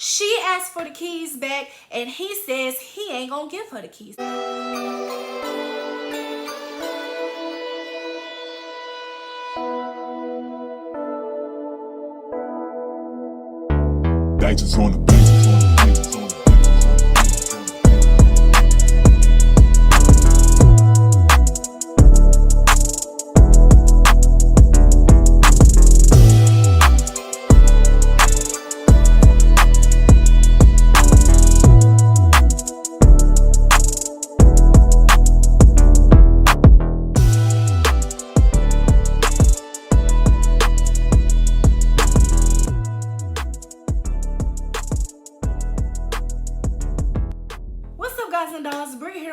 She asked for the keys back, and he says he ain't gonna give her the keys. Digits on the digits on the digits on the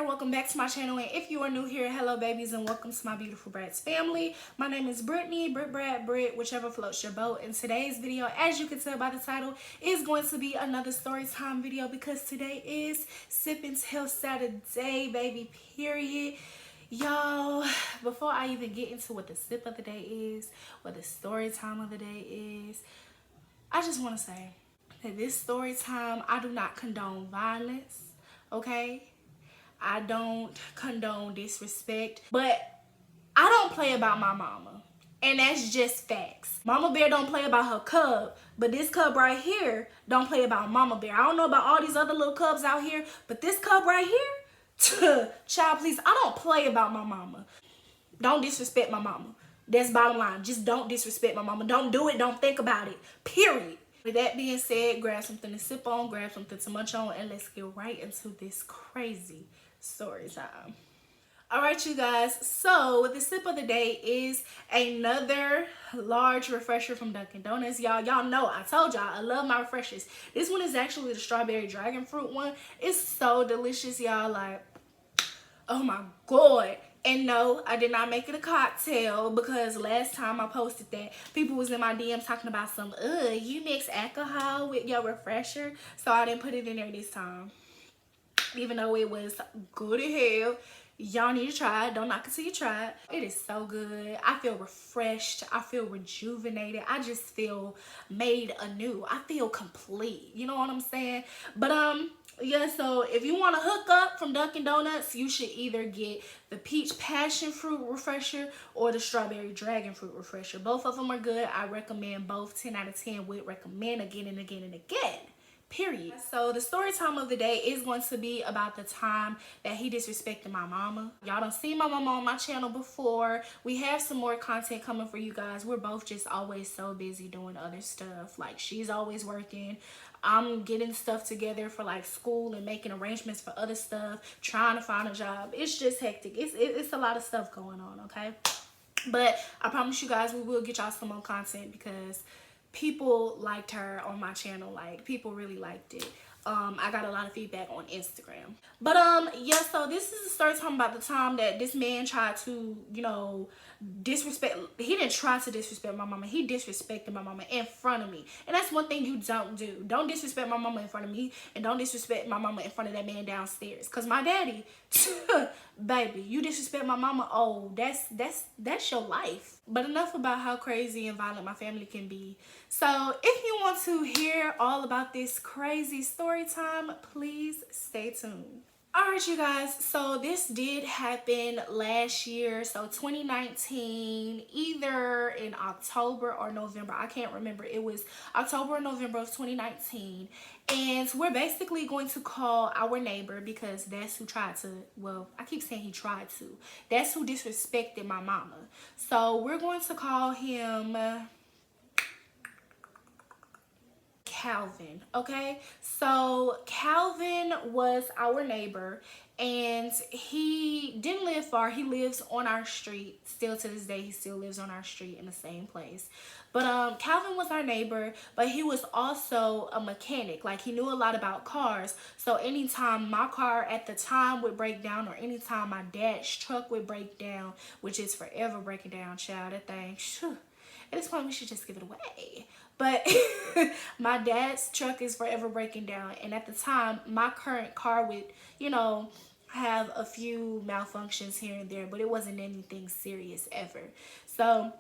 Welcome back to my channel, and if you are new here, hello babies and welcome to my beautiful brats family. My name is Brittany, Brit, whichever floats your boat. And today's video, as you can tell by the title, is going to be another story time video because today is Sip and Tell Saturday, baby, period. Y'all, before I even get into what the sip of the day is, what the story time of the day is, I just want to say that this story time, I do not condone violence, okay? I don't condone disrespect, but I don't play about my mama, and that's just facts. Mama Bear don't play about her cub, but this cub right here don't play about Mama Bear. I don't know about all these other little cubs out here, but this cub right here, child, please, I don't play about my mama. Don't disrespect my mama. That's bottom line. Just don't disrespect my mama. Don't do it. Don't think about it. Period. With that being said, grab something to sip on, grab something to munch on, and let's get right into this crazy story time. All right, you guys, so the sip of the day is another large refresher from Dunkin' Donuts. Y'all know, I told y'all I love my refreshers. This one is actually the strawberry dragon fruit one. It's so delicious, y'all. Like, oh my god. And no, I did not make it a cocktail because last time I posted that, people was in my DMs talking about some, you mix alcohol with your refresher. So I didn't put it in there this time, even though it was good as hell. Y'all need to try it. Don't knock it till you try it. It is so good. I feel refreshed. I feel rejuvenated. I just feel made anew. I feel complete. You know what I'm saying? But yeah, so if you want to hook up from Dunkin' Donuts, you should either get the peach passion fruit refresher or the strawberry dragon fruit refresher. Both of them are good. I recommend both. 10 out of 10 would recommend again and again and again. Period. So the story time of the day is going to be about the time that he disrespected my mama. Y'all done seen my mama on my channel before. We have some more content coming for you guys. We're both just always so busy doing other stuff. Like, she's always working. I'm getting stuff together for like school and making arrangements for other stuff, trying to find a job. It's just hectic. It's a lot of stuff going on, okay? But I promise you guys, we will get y'all some more content because people liked her on my channel. Like, people really liked it. I got a lot of feedback on Instagram. But yeah, so this is the story time about the time that this man tried to, you know, disrespect. He didn't try to disrespect my mama. He disrespected my mama in front of me. And that's one thing you don't do. Don't disrespect my mama in front of me, and don't disrespect my mama in front of that man downstairs. Cause my daddy, baby, you disrespect my mama, oh, that's your life. But enough about how crazy and violent my family can be. So if you want to hear all about this crazy story time, please stay tuned. All right, you guys, so this did happen last year, so 2019, either in October or November. I can't remember. It was October or November of 2019, and we're basically going to call our neighbor because that's who tried to, well, I keep saying he tried to. That's who disrespected my mama. So we're going to call him Calvin. Okay, so Calvin was our neighbor, and he didn't live far. He lives on our street still to this day. He still lives on our street in the same place. But Calvin was our neighbor, but he was also a mechanic. Like, he knew a lot about cars. So anytime my car at the time would break down, or anytime my dad's truck would break down, which is forever breaking down, child, that thing, at this point we should just give it away. But my dad's truck is forever breaking down, and at the time my current car would, you know, have a few malfunctions here and there, but it wasn't anything serious ever. So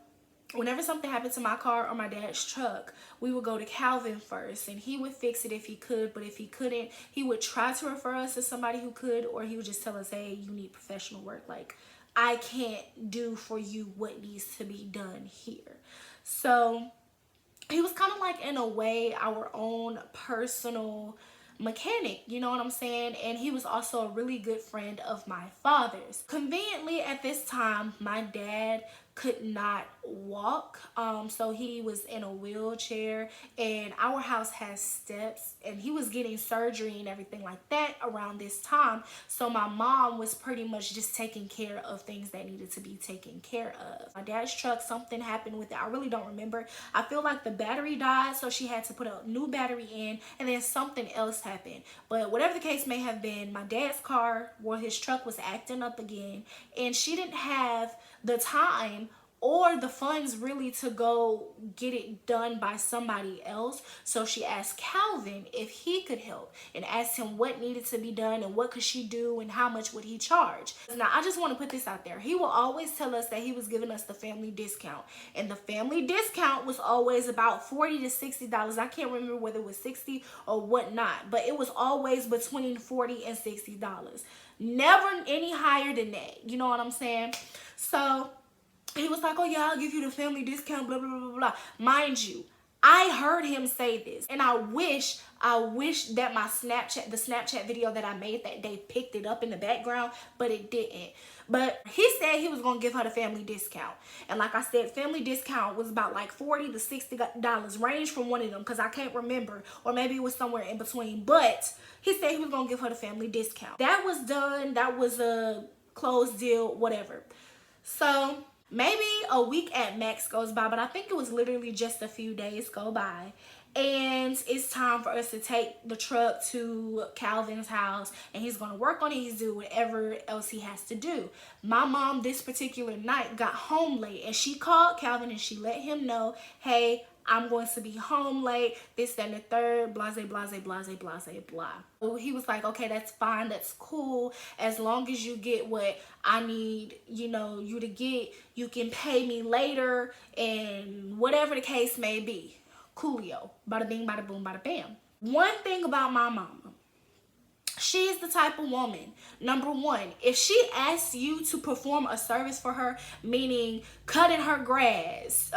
whenever something happened to my car or my dad's truck, we would go to Calvin first, and he would fix it if he could. But if he couldn't, he would try to refer us to somebody who could, or he would just tell us, hey, you need professional work. Like, I can't do for you what needs to be done here. So he was kind of like, in a way, our own personal mechanic, you know what I'm saying? And he was also a really good friend of my father's. Conveniently, at this time, my dad could not walk, so he was in a wheelchair, and our house has steps, and he was getting surgery and everything like that around this time. So my mom was pretty much just taking care of things that needed to be taken care of. My dad's truck, something happened with it. I really don't remember. I feel like the battery died, so she had to put a new battery in, and then something else happened. But whatever the case may have been, my dad's car, well, his truck was acting up again, and she didn't have the time or the funds really to go get it done by somebody else. So she asked Calvin if he could help, and asked him what needed to be done and what could she do and how much would he charge. Now, I just want to put this out there. He will always tell us that he was giving us the family discount, and the family discount was always about $40 to $60. I can't remember whether it was 60 or whatnot, but it was always between $40 and $60. Never any higher than that. You know what I'm saying? So he was like, oh yeah, I'll give you the family discount, blah, blah, blah, blah. Mind you, I heard him say this, and I wish that my the Snapchat video that I made that day picked it up in the background, but it didn't. But he said he was going to give her the family discount. And like I said, family discount was about like $40 to $60, range from one of them, because I can't remember, or maybe it was somewhere in between. But he said he was going to give her the family discount. That was done. That was a closed deal, whatever. So maybe a week at max goes by, but I think it was literally just a few days go by, and it's time for us to take the truck to Calvin's house, and he's going to work on it. He's doing whatever else he has to do. My mom this particular night got home late, and she called Calvin and she let him know, hey, I'm going to be home late, this, that, and the third, blase, blase, blase, blase, blah. So he was like, okay, that's fine, that's cool. As long as you get what I need, you know, you to get, you can pay me later, and whatever the case may be. Coolio. Bada bing, bada boom, bada bam. One thing about my mama, she's the type of woman, number one, if she asks you to perform a service for her, meaning cutting her grass,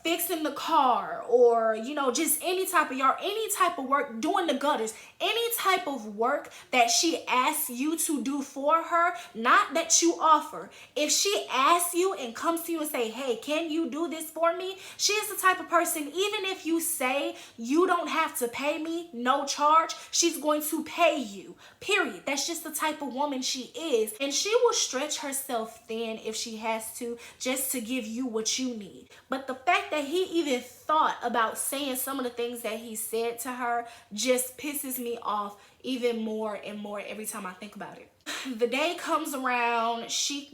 fixing the car, or, you know, just any type of yard, any type of work, doing the gutters, any type of work that she asks you to do for her, not that you offer. If she asks you and comes to you and say, hey, can you do this for me? She is the type of person, even if you say you don't have to pay me, no charge, she's going to pay you, period. That's just the type of woman she is. And she will stretch herself thin if she has to, just to give you what you need. But the fact that he even thought about saying some of the things that he said to her just pisses me off even more and more every time I think about it. The day comes around, she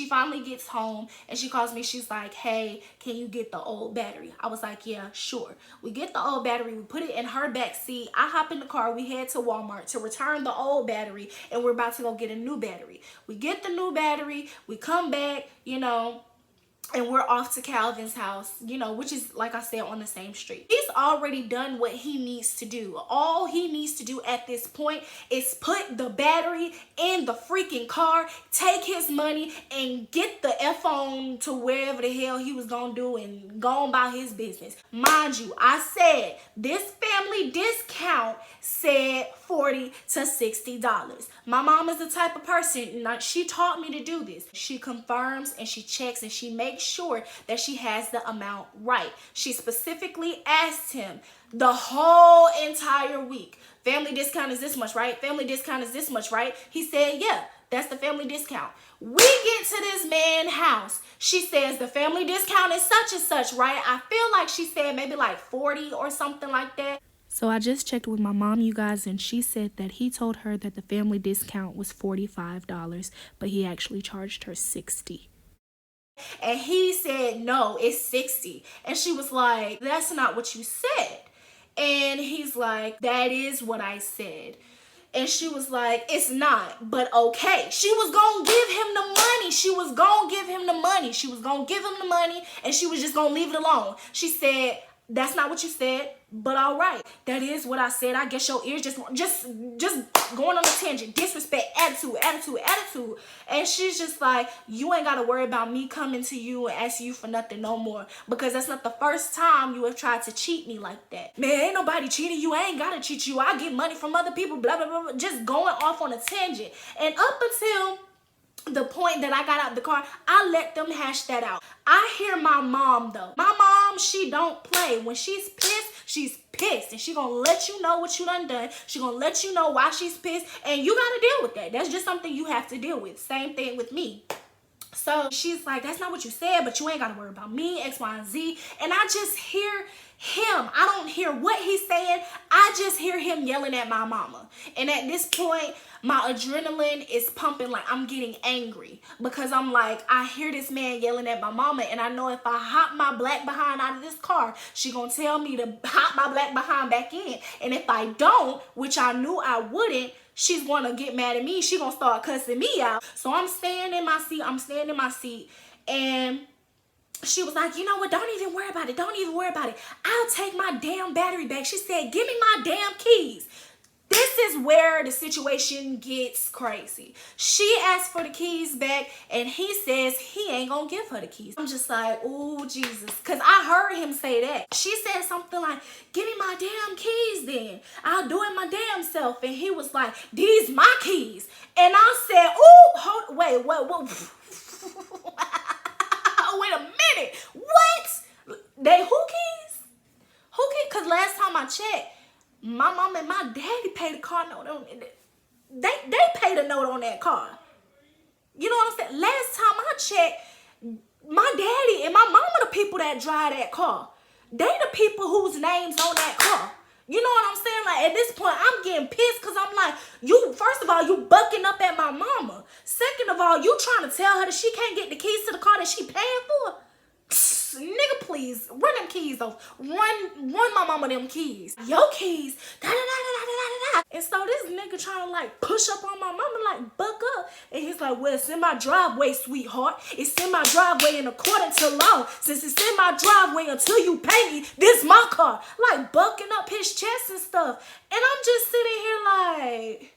finally gets home, and she calls me. She's like, hey, can you get the old battery? I was like, yeah, sure. We get the old battery, we put it in her back seat. I hop in the car, we head to Walmart to return the old battery, and we're about to go get a new battery. We get the new battery, we come back, you know, and we're off to Calvin's house, you know, which is, like I said, on the same street. He's already done what he needs to do. All he needs to do at this point is put the battery in the freaking car, take his money, and get the F on to wherever the hell he was gonna do and go on about his business. Mind you, I said this family discount said $40 to $60. My mom is the type of person, she taught me to do this. She confirms and she checks and she makes sure that she has the amount right. She specifically asked him the whole entire week, family discount is this much, right? Family discount is this much, right? He said, yeah, that's the family discount. We get to this man's house. She says the family discount is such and such, right? I feel like she said maybe like 40 or something like that. So I just checked with my mom, you guys, and she said that he told her that the family discount was $45, but he actually charged her $60. And he said, no, it's $60. And she was like, that's not what you said. And he's like, that is what I said. And she was like, it's not, but okay. She was gonna give him the money. She was gonna give him the money. She was gonna give him the money, and she was just gonna leave it alone. She said, that's not what you said, but all right. That is what I said. I guess your ears just going on a tangent. Disrespect, attitude. And she's just like, you ain't got to worry about me coming to you and asking you for nothing no more, because that's not the first time you have tried to cheat me like that. Man, ain't nobody cheating you. I ain't got to cheat you. I get money from other people, blah, blah, blah. Just going off on a tangent. And up until the point that I got out the car, I let them hash that out. I hear my mom though. My mom, she don't play. When she's pissed, she's pissed. And she gonna let you know what you done. She gonna let you know why she's pissed. And you gotta deal with that. That's just something you have to deal with. Same thing with me. So she's like, that's not what you said, but you ain't gotta worry about me, X, Y, and Z. And I just hear him. I don't hear what he's saying. I just hear him yelling at my mama. And at this point, my adrenaline is pumping. Like, I'm getting angry because I'm like, I hear this man yelling at my mama, and I know if I hop my black behind out of this car, she gonna tell me to hop my black behind back in. And if I don't, which I knew I wouldn't, she's gonna get mad at me. She gonna start cussing me out. So I'm staying in my seat. And she was like, you know what? Don't even worry about it. Don't even worry about it. I'll take my damn battery back. She said, give me my damn keys. This is where the situation gets crazy. She asked for the keys back, and he says he ain't gonna give her the keys. I'm just like, oh, Jesus. Because I heard him say that. She said something like, give me my damn keys then. I'll do it my damn self. And he was like, these my keys. And I said, oh, wait, what? Wait a minute. What? They who keys? Who keys? Because last time I checked, my mom and my daddy paid the car note on it. They paid a note on that car. You know what I'm saying? Last time I checked, my daddy and my mama the people that drive that car. They the people whose names on that car. You know what I'm saying? Like, at this point, I'm getting pissed because I'm like, first of all, you bucking up at my mama. Second of all, you trying to tell her that she can't get the keys to the car that she paying for? Nigga, please, run them keys off. Run my mama them keys. Your keys. Da, da, da, da, da, da, da. And so this nigga trying to like push up on my mama, like buck up. And he's like, well, it's in my driveway, sweetheart. It's in my driveway, and according to law, since it's in my driveway until you pay me, this my car. Like bucking up his chest and stuff. And I'm just sitting here like,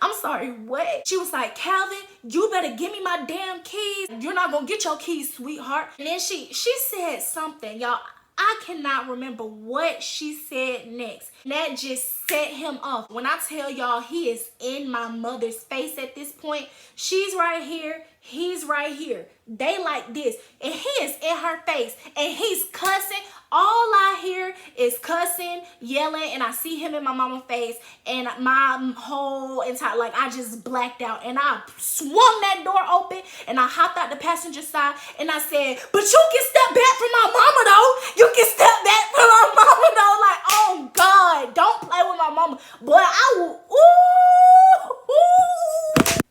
I'm sorry, what? She was like, Calvin, you better give me my damn keys. You're not gonna get your keys, sweetheart. And then she said something, y'all. I cannot remember what she said next. That just set him off. When I tell y'all he is in my mother's face at this point, she's right here, he's right here. They like this, and he is in her face, and he's cussing. All I hear is cussing, yelling, and I see him in my mama's face, and my whole entire, like, I just blacked out, and I swung that door open, and I hopped out the passenger side, and I said, but you can step back from my mama, though. You can step back from my mama, though. Like, oh, God, don't play with my mama. But I will, ooh.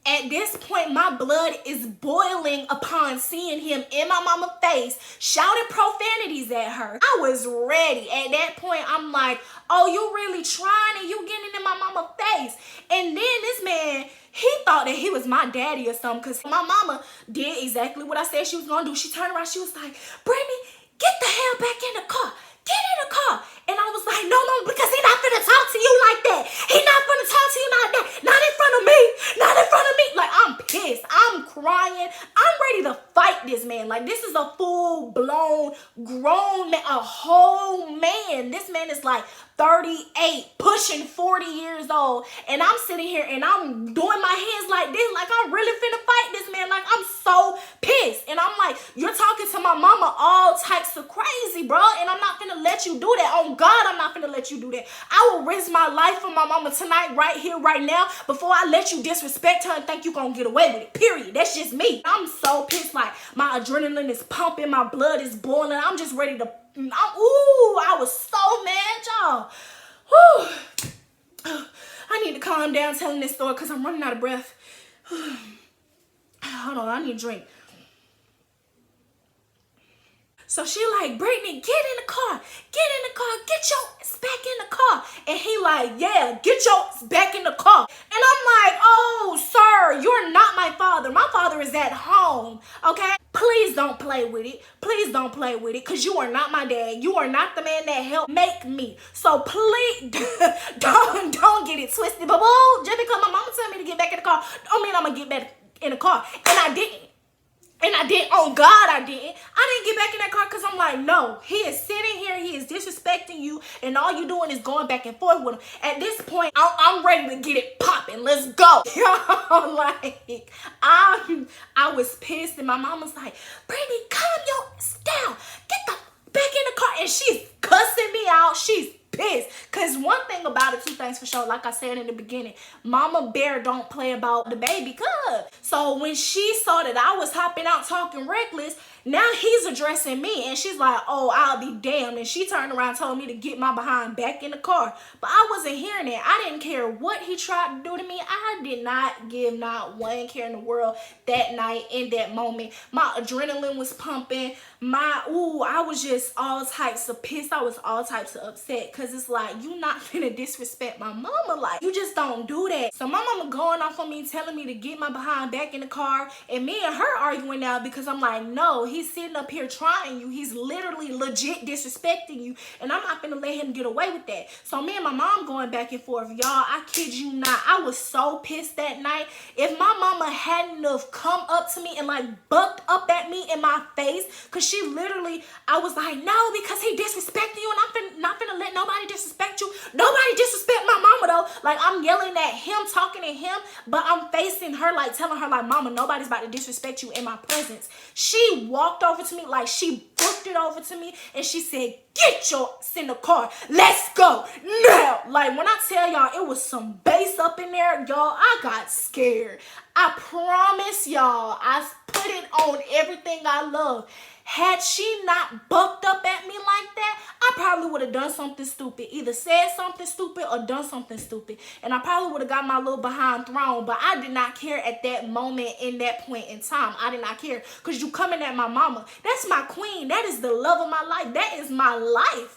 At this point, my blood is boiling upon seeing him in my mama's face, shouting profanities at her. I was ready. At that point, I'm like, oh, you really trying, and you getting in my mama's face. And then this man, he thought that he was my daddy or something, because my mama did exactly what I said she was going to do. She turned around, she was like, Brittany, get the hell back in the car. Get in the car. And I was like, no, because he not finna talk to you like that. He not finna talk to you like that. Not in front of me. Not in front of me. Like, I'm pissed. I'm crying. I'm ready to fight this man. Like, this is a full-blown, grown man, a whole man. This man is like 38, pushing 40 years old. And I'm sitting here and I'm doing my hands like this. Like, I'm really finna fight this man. Like, I'm so pissed. And I'm like, you're talking to my mama all types of crazy, bro. And I'm not finna let you do that. Oh, God, I'm not finna let you do that. I will risk my life for my mama tonight, right here, right now, before I let you disrespect her and think you gonna get away with it, period. That's just me. I'm so pissed. Like, my adrenaline is pumping. My blood is boiling. I'm just ready to, I was so mad, y'all. I need to calm down telling this story because I'm running out of breath. Hold on, I need a drink. So she like, Brittany, get in the car. Get in the car. Get your ass back in the car. And he like, yeah, get your ass back in the car. And I'm like, oh, sir, you're not my father. My father is at home, okay? Please don't play with it. Please don't play with it, because you are not my dad. You are not the man that helped make me. So please don't get it twisted. But boo, just because my mama told me to get back in the car, don't mean I'm going to get back in the car. And I didn't. And I didn't. Oh, God, I didn't. I didn't get back in that car because I'm like, no. He is sitting here. He is disrespecting you. And all you doing is going back and forth with him. At this point, I'm ready to get it popping. Let's go. Yo, like, I was pissed. And my mom was like, Brittany, calm your ass down. Get the back in the car. And she's cussing me out. She's pissed. Because one thing about it, two things for sure, like I said in the beginning, Mama Bear don't play about the baby cub. So when she saw that I was hopping out talking reckless, now he's addressing me. And she's like, oh, I'll be damned. And she turned around and told me to get my behind back in the car. But I wasn't hearing it. I didn't care what he tried to do to me. I did not give not one care in the world that night, in that moment. My adrenaline was pumping. I was just all types of pissed. I was all types of upset, because it's like, you not finna disrespect my mama. Like, you just don't do that. So my mama going off on me, telling me to get my behind back in the car, and me and her arguing now, because I'm like, no, he's sitting up here trying you. He's literally legit disrespecting you, and I'm not finna let him get away with that. So me and my mom going back and forth. Y'all, I kid you not, I was so pissed that night. If my mama hadn't have come up to me and like bucked up at me in my face, because she literally, I was like, no, because he disrespecting you, and I'm not finna let nobody disrespect you. Nobody disrespect my mama though. Like, I'm yelling at him, talking to him, but I'm facing her, like telling her like, mama, nobody's about to disrespect you in my presence. She walked over to me, like she booked it over to me, and she said, get your ass in the car. Let's go now. Like, when I tell y'all, it was some bass up in there, y'all, I got scared. I promise y'all, I put it on everything I love. Had she not bucked up at me like that, I probably would have done something stupid. Either said something stupid or done something stupid. And I probably would have got my little behind thrown. But I did not care at that moment, in that point in time. I did not care. Because you coming at my mama. That's my queen. That is the love of my life. That is my life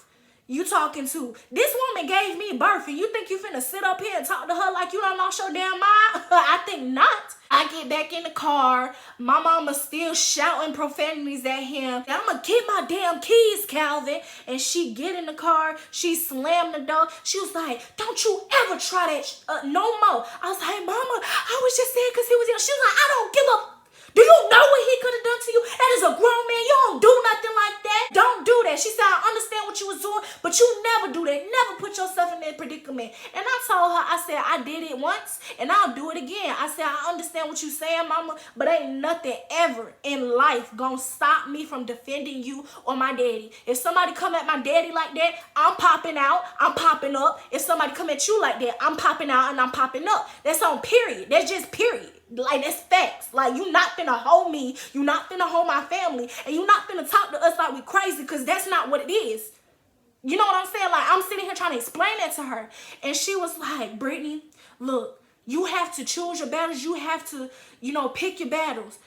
you talking to. This woman gave me birth, and you think you finna sit up here and talk to her like you don't lost your damn mind? I think not. I get back in the car. My mama still shouting profanities at him. I'm gonna get my damn keys, Calvin. And she get in the car. She slammed the door. She was like, don't you ever try that no more. I was like, mama, I was just saying because he was here. She was like, I don't give a... Do you know what he could have done to you? That is a grown man. You don't do nothing like that. Don't do that. She said, I understand what you was doing, but you never do that. Never put yourself in that predicament. And I told her, I said, I did it once, and I'll do it again. I said, I understand what you saying, mama, but ain't nothing ever in life gonna stop me from defending you or my daddy. If somebody come at my daddy like that, I'm popping out. I'm popping up. If somebody come at you like that, I'm popping out and I'm popping up. That's on period. That's just period. Like, that's facts. Like, you not finna hold me, you not finna hold my family, and you not finna talk to us like we crazy, because that's not what it is. You know what I'm saying? Like, I'm sitting here trying to explain that to her, and she was like, Brittany, look, you have to choose your battles. You have to, pick your battles.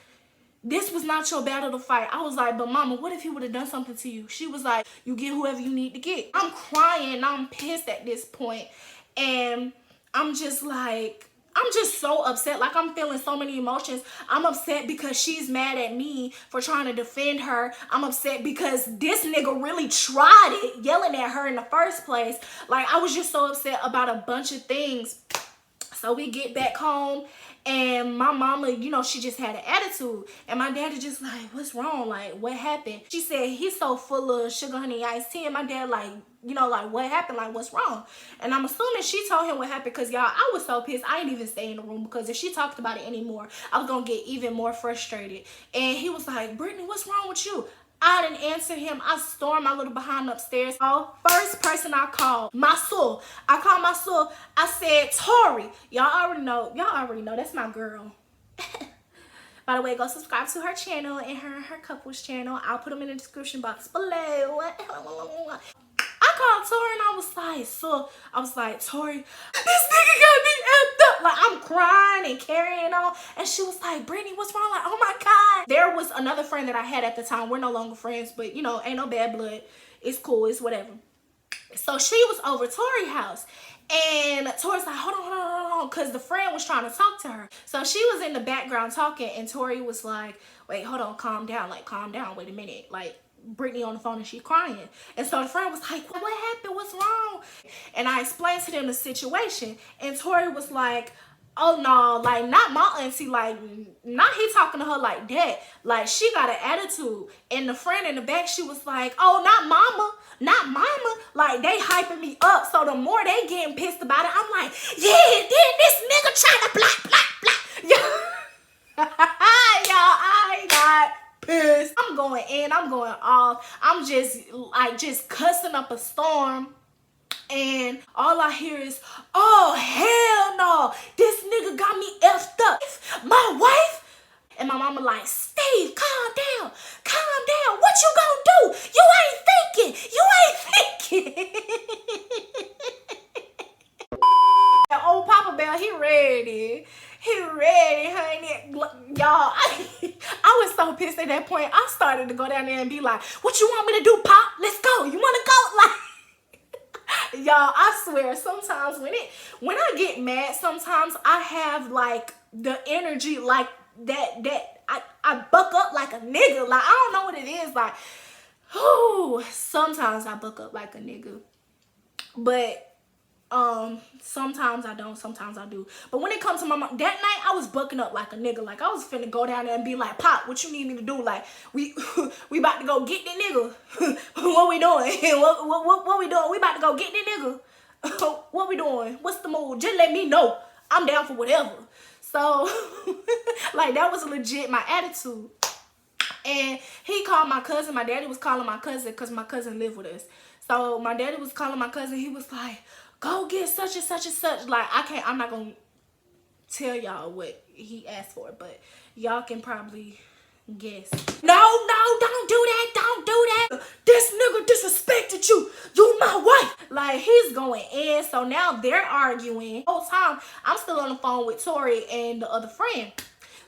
This was not your battle to fight. I was like, but mama, what if he would have done something to you? She was like, you get whoever you need to get. I'm crying. I'm pissed at this point, and I'm just so upset. Like, I'm feeling so many emotions. I'm upset because she's mad at me for trying to defend her. I'm upset because this nigga really tried it, yelling at her in the first place. Like, I was just so upset about a bunch of things. So we get back home, and my mama, she just had an attitude. And my daddy just like, what's wrong? Like, what happened? She said, he's so full of sugar, honey, iced tea. And my dad like, like, what happened? Like, what's wrong? And I'm assuming she told him what happened, because, y'all, I was so pissed. I didn't even stay in the room, because if she talked about it anymore, I was going to get even more frustrated. And he was like, Brittany, what's wrong with you? I didn't answer him. I stormed my little behind upstairs. First person I called, my soul. I called my soul. I said, Tori. Y'all already know. That's my girl. By the way, go subscribe to her channel and her couple's channel. I'll put them in the description box below. I called Tori, and I was like, Tori, this nigga got me effed up. Like, I'm crying and carrying on. And she was like, Brittany, what's wrong? Like, oh my God. There was another friend that I had at the time. We're no longer friends, but you know, ain't no bad blood. It's cool. It's whatever. So she was over Tori's house. And Tori's like, hold on, because the friend was trying to talk to her. So she was in the background talking, and Tori was like, wait, hold on, calm down. Like, calm down. Wait a minute. Like, Brittany on the phone and she crying. And so the friend was like, what happened? What's wrong? And I explained to them the situation. And Tori was like, oh no, like not my auntie, like not he talking to her like that. Like she got an attitude. And the friend in the back, she was like, oh, not mama. Not mama. Like they hyping me up. So the more they getting pissed about it, I'm like, yeah, then this nigga trying to blah. Yo, I got pissed. I'm going in, I'm going off. I'm just cussing up a storm. And all I hear is, oh, hell no. This nigga got me effed up. My wife? And my mama like, Steve, calm down. Calm down. What you gonna do? You ain't thinking. You ain't thinking. Old Papa Bear, he ready. He ready, honey. Y'all, I was so pissed at that point. I started to go down there and be like, what you want me to do, Pop? Let's go. You want to go? Like, y'all, I swear, sometimes when I get mad, sometimes I have like the energy like that I buck up like a nigga. Like, I don't know what it is. Like, sometimes I buck up like a nigga. But sometimes I don't, sometimes I do. But when it comes to my mom, that night I was bucking up like a nigga. Like I was finna go down there and be like, Pop, what you need me to do? Like we about to go get the nigga. What we doing? What we doing? We about to go get the nigga. What we doing? What's the move? Just let me know. I'm down for whatever. So like that was legit my attitude. And he called my cousin. My daddy was calling my cousin because my cousin lived with us. So my daddy was calling my cousin. He was like, go get such and such and such. Like, I'm not going to tell y'all what he asked for, but y'all can probably guess. No, don't do that. Don't do that. This nigga disrespected you. You my wife. Like, he's going in. So now they're arguing. The whole time, I'm still on the phone with Tori and the other friend.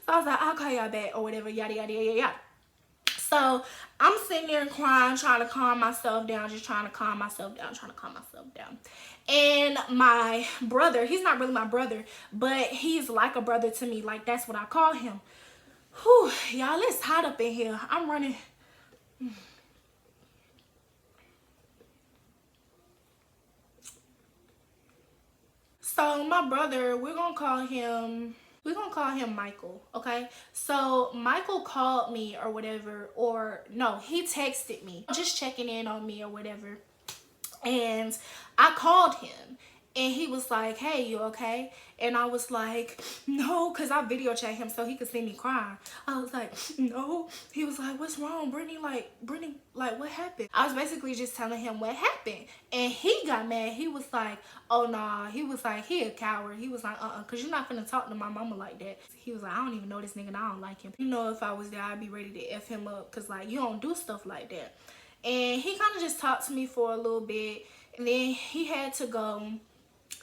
So I was like, I'll call y'all back or whatever, yada, yada, yada, yada. So I'm sitting there and crying, trying to calm myself down, just trying to calm myself down, And my brother, he's not really my brother, but he's like a brother to me. Like, that's what I call him. Whew, y'all, it's hot up in here. I'm running. So my brother, we're gonna call him Michael, okay? So Michael called me or whatever, or no, he texted me, just checking in on me or whatever. And I called him and he was like, hey, you okay? And I was like, no, because I video chat him so he could see me crying. I was like, no. He was like, what's wrong, Brittany? Like, what happened? I was basically just telling him what happened. And he got mad. He was like, oh, nah. He was like, he a coward. He was like, because you're not finna talk to my mama like that. He was like, I don't even know this nigga and I don't like him. You know, if I was there, I'd be ready to F him up because, like, you don't do stuff like that. And he kind of just talked to me for a little bit. And then he had to go.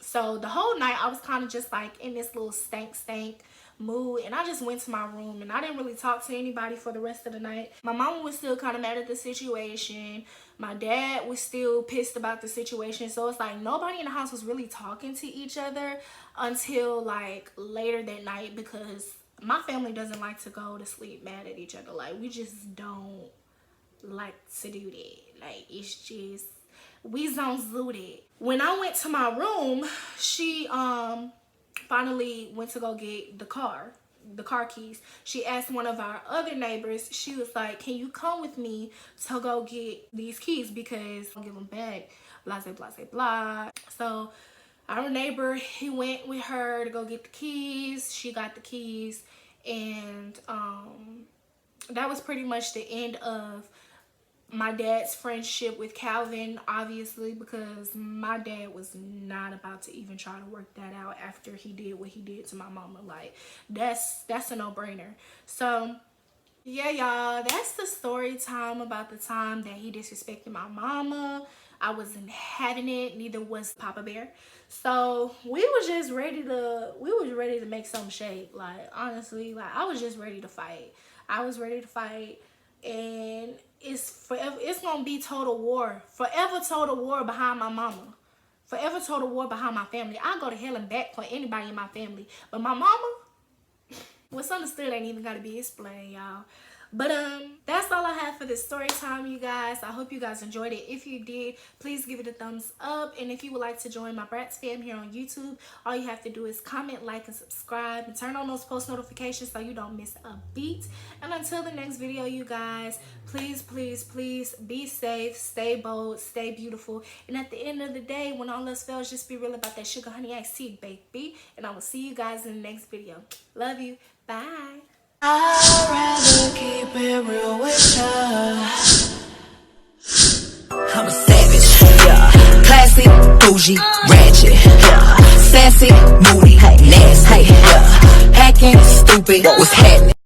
So the whole night I was kind of just like in this little stank mood, and I just went to my room and I didn't really talk to anybody for the rest of the night. My mom was still kind of mad at the situation. My dad was still pissed about the situation. So it's like nobody in the house was really talking to each other until like later that night, because my family doesn't like to go to sleep mad at each other. Like, we just don't like to do that. Like, it's just, we don't do that. When I went to my room, she finally went to go get the car keys. She asked one of our other neighbors, she was like, can you come with me to go get these keys because I'll give them back, blah, blah, blah, blah. So our neighbor, he went with her to go get the keys. She got the keys, and that was pretty much the end of my dad's friendship with Calvin, obviously, because my dad was not about to even try to work that out after he did what he did to my mama. Like, that's a no-brainer. So Yeah, y'all, that's the story time about the time that he disrespected my mama. I wasn't having it, neither was Papa Bear. So we was just ready to make some shape. Like, honestly, like, I was just ready to fight. I was ready to fight, and it's forever, it's gonna be total war. Forever total war behind my mama. Forever total war behind my family. I go to hell and back for anybody in my family. But my mama, what's understood ain't even gotta be explained, y'all. But that's all I have for this story time, you guys. I hope you guys enjoyed it. If you did, please give it a thumbs up. And if you would like to join my Bratz fam here on YouTube, all you have to do is comment, like, and subscribe, and turn on those post notifications so you don't miss a beat. And until the next video, you guys, please, please, please be safe, stay bold, stay beautiful. And at the end of the day, when all else fails, just be real about that sugar honey iced tea, baby. And I will see you guys in the next video. Love you. Bye. I'd rather keep it real with ya. I'm a savage, yeah. Classy, bougie, ratchet, yeah. Sassy, moody, nasty, yeah. Hacking, stupid, what's happening?